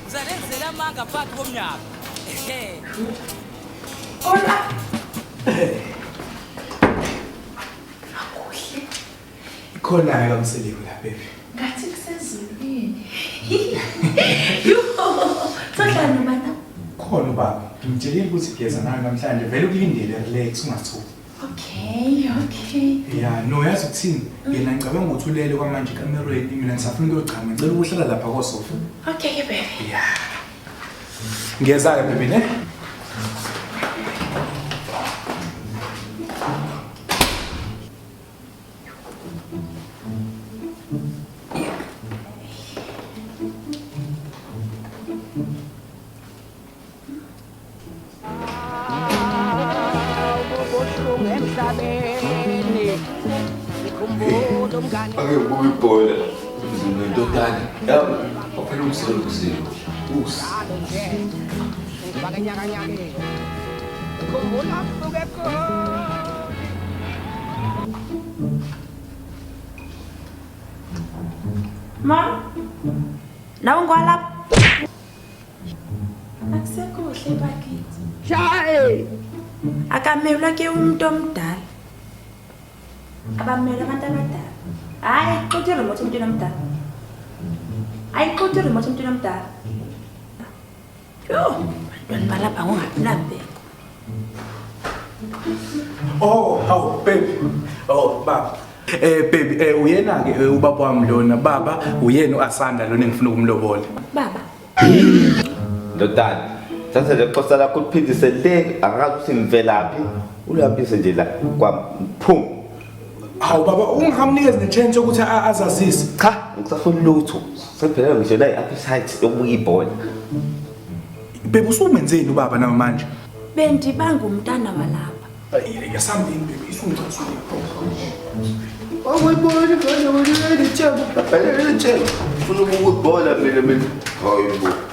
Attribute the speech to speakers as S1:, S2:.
S1: Ngizalenzela amanga phakathi komnyaka.
S2: Hola.
S3: Khona kamseliwe la baby.
S2: Ngathi kusezulwini. Yo, sohlala bana.
S3: Khona baba. Ngitshelile ukuthi geza nawe namhlanje vele ukulindele relax ungathuki.
S2: Okay.
S3: Yeah, no yazi ukuthini? Yena ngicabanga ukuthi ulele kwamanje kamerweni mina ngisafuna ukuyochama. Ngicela ukuhlala lapha kosofa.
S2: Okay baby.
S3: Yeah. Ngiyeza ke baby ne?
S4: Ake ukuyibhola ndodana yabo waphela umselo kusini usi
S2: Mom. Nawe ngwalapha. Akusekho bakithi.
S5: Shaye.
S2: Akamelwa ke umuntu omdala. Abamela abantu abadala. Hayi, qothe remote umuntu omdala. Qothe remote umuntu omdala. Yo, bantwana balapha ngongaphi.
S3: Oh, baby. Oh, baba. Baby, uyena ke ubaba wami lona. Baba, uyena uAsanda lona engifuna ukumlobola.
S2: Baba.
S4: ndodana sasa le qosa lakho liphindise le angazi ukuthi ngivelaphi ulaphi nje la kwaphum
S3: Hawu baba, ungamnikeza nechance ukuthi azazise.
S4: cha ngisafuna lutho sephela ngisho la i-appetite yokubuka ibhola
S3: Baby usumenzeni ubaba namanje?
S2: Bendibanga umntana walapha.
S3: Yasambini baby, isungicasule.
S4: awuyibona ngane wena le tshemba phela le tshemba ufuna ukubuka ibhola mina hayibo